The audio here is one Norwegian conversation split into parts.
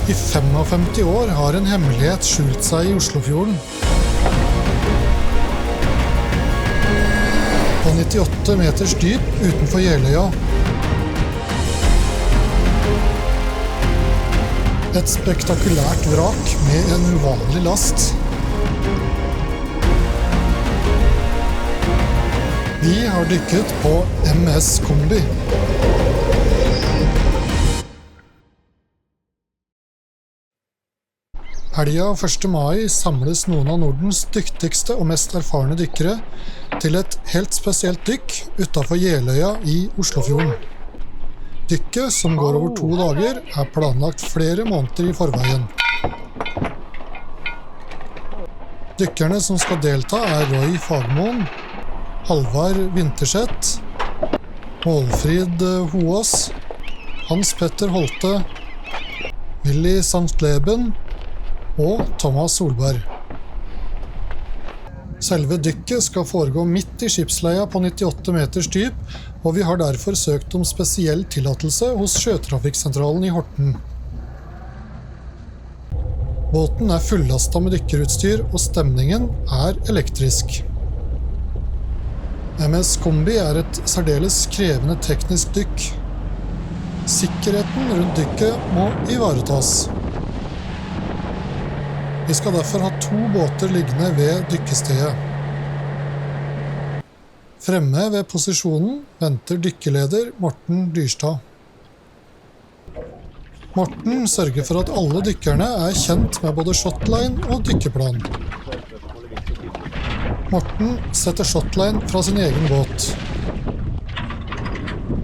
I 55 år har en hemmelighet skjult seg I Oslofjorden. På 98 meters dyp utenfor Jeløya. Et spektakulært vrak med en uvanlig last. Vi har dykket på MS Kombi. Helga 1. mai samles noen av Nordens dyktigste og mest erfarne dykkere til et helt spesielt dykk utenfor Jeløya I Oslofjorden. Dykket, som går over 2 dager, er planlagt flere måneder I forveien. Dykkerne som skal delta er Roy Fagmoen, Halvard Winterseth, Målfrid Hoås, Hans Petter Holte, Willy Sankt-Leben og Thomas Solberg. Selve dykket skal foregå midt I skipsleia på 98 meters dyp, og vi har derfor søkt om spesiell tillatelse hos Sjøtrafikksentralen I Horten. Båten er fullastet med dykkerutstyr, og stemningen er elektrisk. MS Kombi er et særdeles krevende teknisk dykk. Sikkerheten rundt dykket må ivaretas. Vi skal derfor ha 2 båter liggende ved dykkestedet. Fremme ved posisjonen venter dykkeleder Morten Dyrstad. Morten sørger for at alle dykkerne er kjent med både shotline og dykkeplan. Morten setter shotline fra sin egen båt.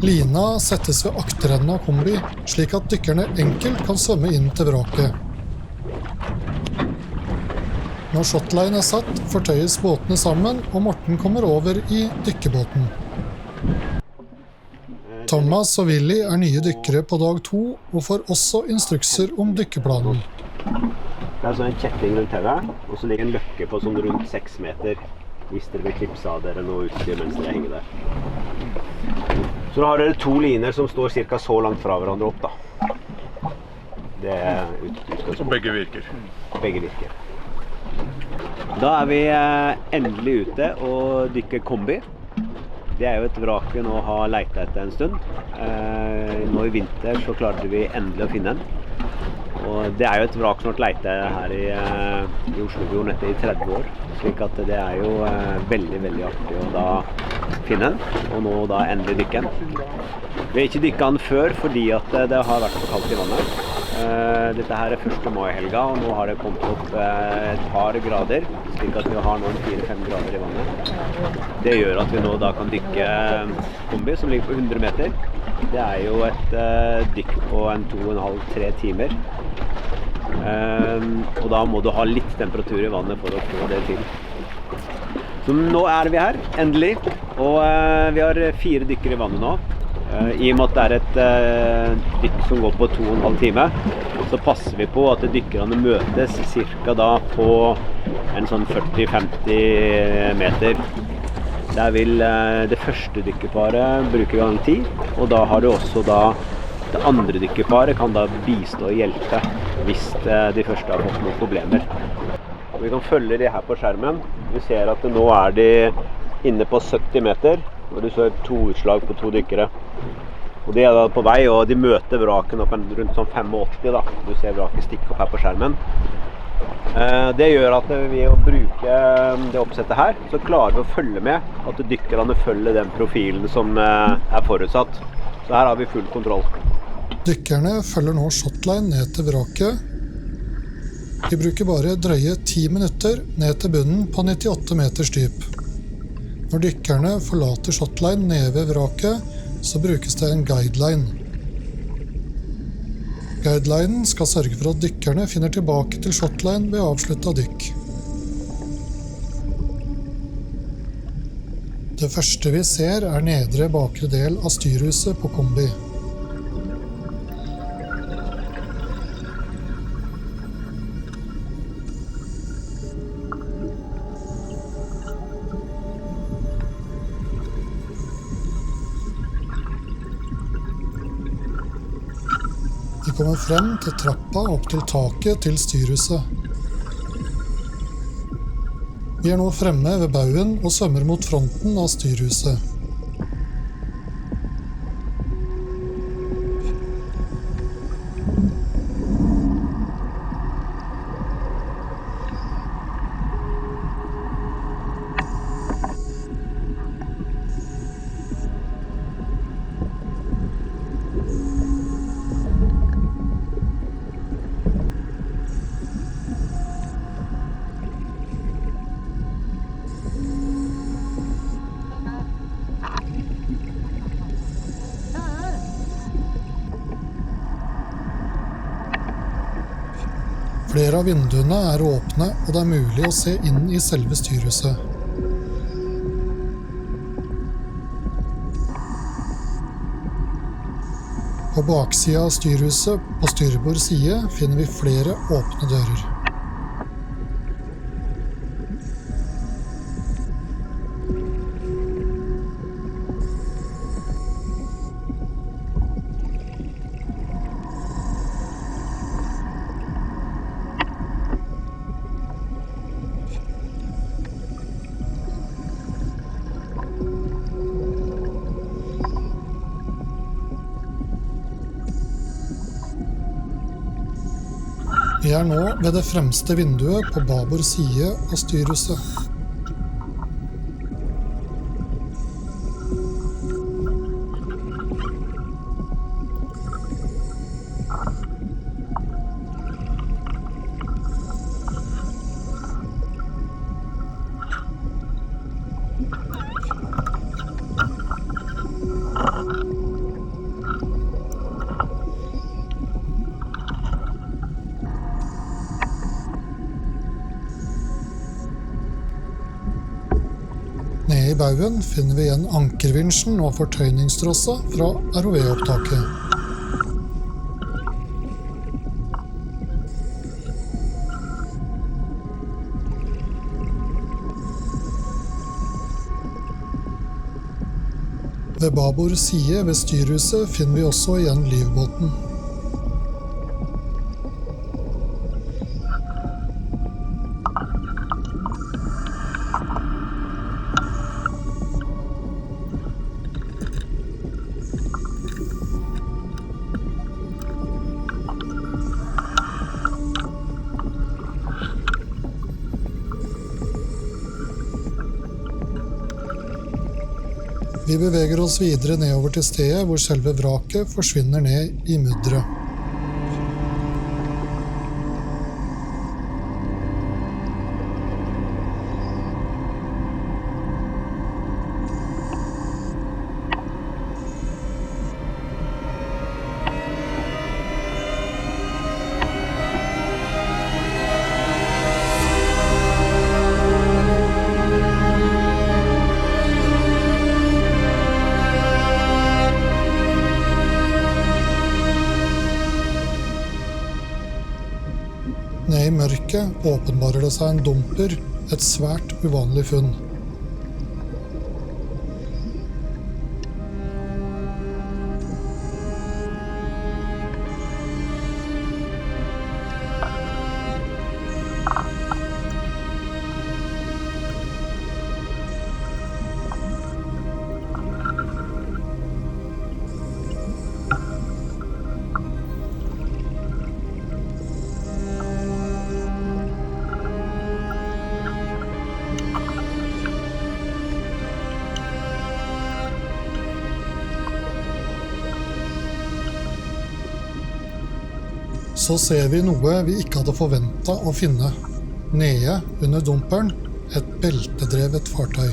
Lina settes ved akterenden av kombi, slik at dykkerne enkelt kan svømme inn til vraket. Når shotline er satt, fortøyes båtene sammen, og Morten kommer over I dykkebåten. Thomas og Willy er nye dykkere på dag 2, og får også instrukser om dykkeplanen. Det er en kjetting rundt tauet, og så ligger en løkke på sånn rundt 6 meter, hvis dere vil klipse av dere noe utstyr mens dere henger der. Så da har dere 2 liner som står cirka så langt fra hverandre opp da. Det er utgangspunktet. Og begge virker. Begge virker. Da er vi endelig ute og dykker kombi. Det er jo et vrak vi nå har letet etter en stund. Nå I vinter så klarte vi endelig å finne den. Og det er jo et vrak som har vært letet her I Oslofjorden etter I 30 år. Slik at det er jo veldig, veldig artig å da finne den, og nå da endelig dykke den. Vi har ikke dykket den før fordi at det har vært for kaldt I vannet. Dette her 1. mai-helga, og nå har det kommet opp et par grader, slik at vi har nå 4-5 grader I vannet. Det gjør at vi nå da kan dykke kombi som ligger på 100 meter. Det er jo et dykk på 2,5-3 timer. Og da må du ha litt temperatur I vannet for å få det til. Så nå er vi her, endelig. Og vi har 4 dykkere I vannet nå. I og med at det er et dykk som går på 2,5 timer, så passer vi på at dykkerne møtes cirka da på en sånn 40-50 meter. Der vil det første dykkerparet bruke garanti, og da har du også da det andre dykkerparet kan da bistå og hjelpe hvis de første har fått noen problemer. Vi kan følge de her på skjermen. Vi ser at nå er de inne på 70 meter, og du ser 2 utslag på 2 dykkere. Og de er da på vei, og de møter vraken opp rundt sånn 85 da. Du ser vraket stikke opp her på skjermen. Det gjør at ved å bruke det oppsettet her, så klarer vi å følge med at dykkerne følger den profilen som er forutsatt. Så her har vi full kontroll. Dykkerne følger nå shotline ned til vraket. De bruker bare drøye 10 minutter ned til bunnen på 98 meters dyp. Når dykkerne forlater shotline nede ved vraket, så brukes det en guideline. Guidelinen skal sørge for at dykkerne finner tilbake til shotline ved avsluttet dykk. Det første vi ser er nedre bakre del av styrhuset på kombi. Vi kommer frem til trappa opp til taket til styrhuset. Vi er nå fremme ved baugen og svømmer mot fronten av styrhuset. Flere av vinduene er åpne, og det er mulig å se inn i selve styrhuset. På baksida av styrhuset, på styrbord side, finner vi flere åpne dører. Vi er nå ved det fremste vinduet på babord side av styrhuset. Nede i baugen finner vi igjen ankervinsjen og fortøyningstrossa fra ROV-opptaket. Ved babord side ved styrhuset finner vi også igjen livbåten. Vi beveger oss videre nedover til stedet hvor selve vraket forsvinner ned i mudderet. Nede i mørket åpenbarer det seg en dumper, et svært uvanlig funn. Så ser vi noe vi ikke hadde forventet å finne. Nede under dumperen, et beltedrevet fartøy.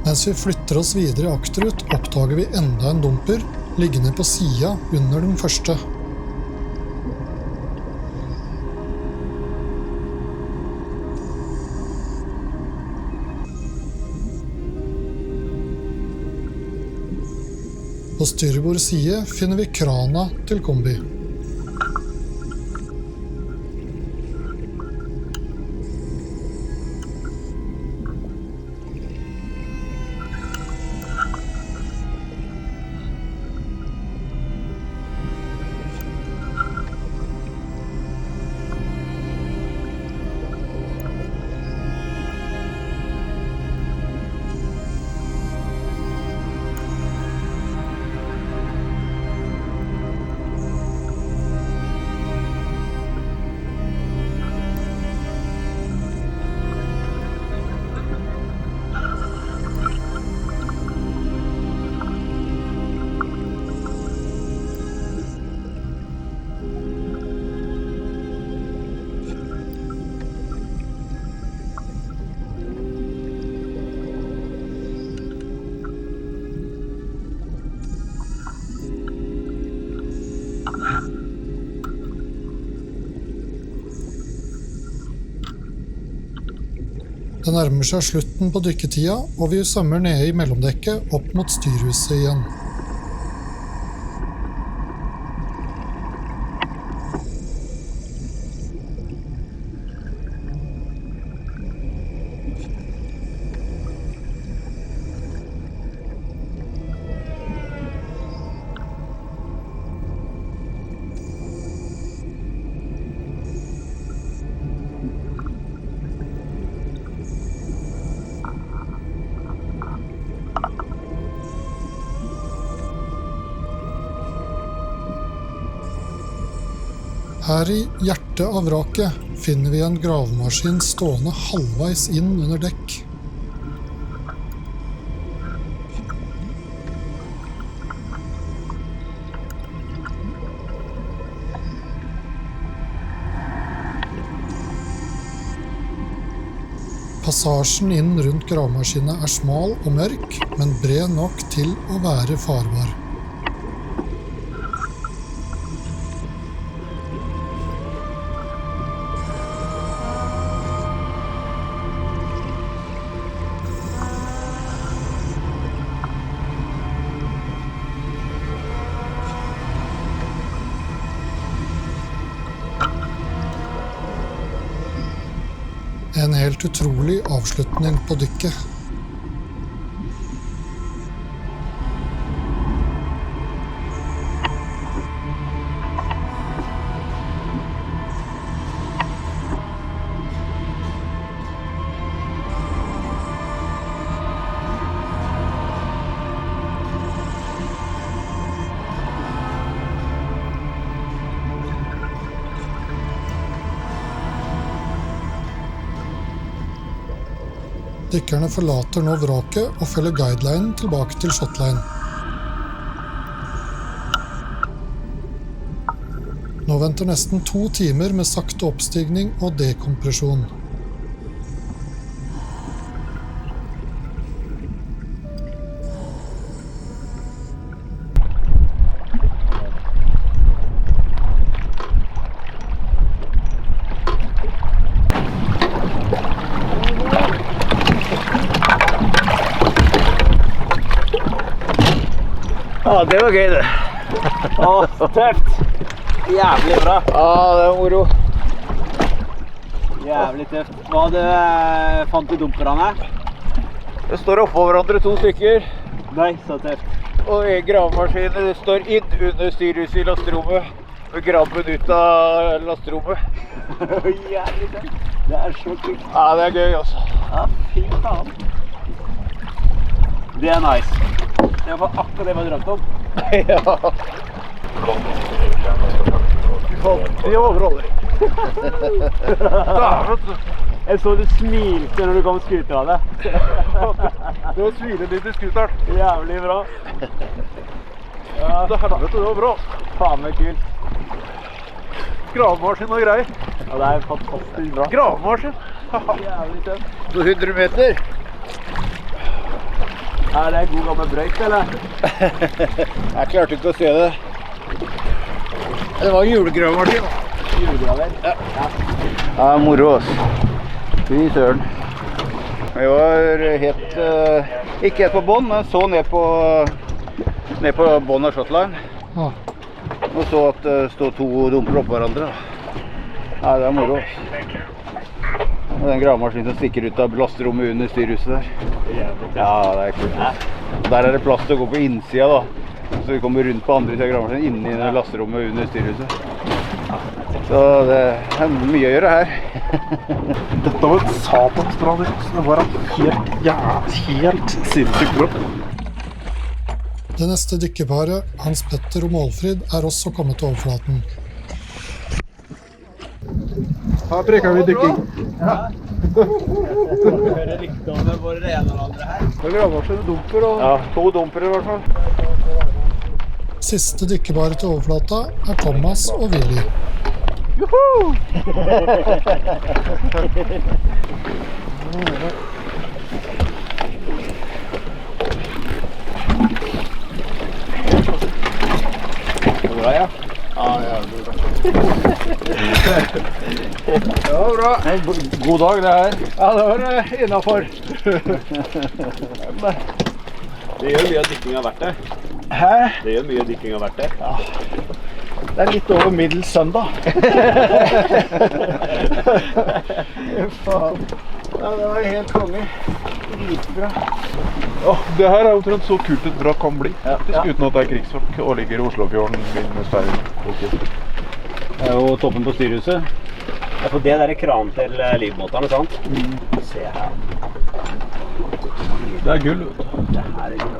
Mens vi flytter oss videre akterut, oppdager vi enda en dumper, liggende på sida under den første. På styrbord side finner vi krana til kombi. Det nærmer seg slutten på dykketida, og vi svømmer nede i mellomdekket opp mot styrhuset igjen. Her i hjertet av vraket finner vi en gravemaskin stående halvveis inn under dekk. Passasjen inn rundt gravemaskinen er smal og mørk, men bred nok til å være farbar. En helt utrolig avslutning på dykket. Dykkerne forlater nå vraket og følger guidelinen tilbake til shotline. Nå venter nesten 2 timer med sakte oppstigning og dekompresjon. Ja, det var gøy det. Tøft. Jævlig bra. Ja, det var moro. Jævlig tøft. Hva fant du dumperne? Det står oppå hverandre 2 stykker. Nei, så tøft. Og en gravemaskin, det står inn under styrhuset i lasterommet. Med grabben ut av lasterommet. Jævlig tøft. Det er så kult. Ja, det er gøy også. Ja, fy faen. Det er nice. Det var akkurat det vi drømte om. Ja. De overholder. Jeg så du smilte når du kom skuter av det. Det var smilet litt i skuteren. Jævlig bra. Ja, det helvete, det var bra. Faen meg kult. Gravemaskin og greier. Ja, det er fantastisk bra. Gravemaskin. Jævlig tøft. På 100 meter. Er det god gammel brøyt, eller? Jeg klarte ikke å se det. Det var en julegravemaskin. Julegraver? Ja. Ja, moro også. Fy søren. Vi var helt, ikke helt på bånd, men så ned på bånd av shotline. Ja. Og så at det stod 2 dumper opp hverandre. Ja, det er moro også. Og den gravemaskinen som stikker ut av lasterommet under styrhuset der. Ja, det er kult. Der er det plass til å gå på innsida da. Så vi kommer rundt på andre siden av gravemaskinen, inne i lasterommet under styrhuset. Så det er mye å gjøre her. Dette var et satans bra nytt. Det var helt sinnssykt bra. Det neste dykkerparet, Hans Petter og Målfrid, er også kommet til overflaten. Her preker vi dykking. Hører riktig om det både det ene og det andre her. Det er gravemaskin og dumper, og ja, 2 dumper i hvert fall. Siste dykkerparet til overflata er Thomas og Willy. Juhu! Bra, ja. Det var bra. God dag, det her. Ja, det var innenfor. Det gjør mye av dykkinga verdt det. Hæ? Det gjør mye av dykkinga verdt det. Det litt over middels søndag. Faen. Ja, det var helt konge. Dritbra. Ja, det her er omtrent så kult et bra kan bli. Faktisk, Ja. uten at det er krigsfolk og ligger i Oslofjorden med stein. Det er jo toppen på styrhuset. Det er på det der kran til livbåterne, sant? Se her. Det er gull, vet du. Det her er gull.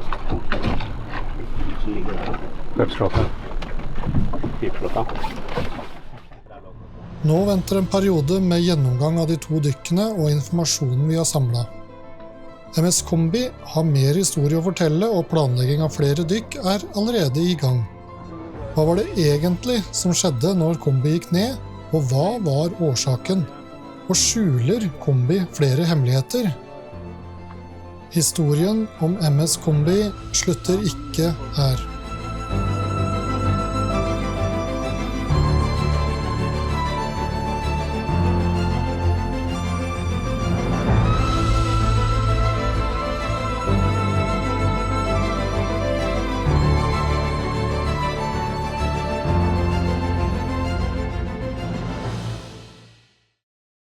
Så ligger det der. Pepsflåte. Pipflåta. Nå venter en periode med gjennomgang av de 2 dykkene og informasjonen vi har samlet. MS Kombi har mer historie å fortelle, og planlegging av flere dykk er allerede i gang. Hva var det egentlig som skjedde når Kombi gikk ned, og hva var årsaken? Og skjuler Kombi flere hemmeligheter? Historien om MS Kombi slutter ikke her.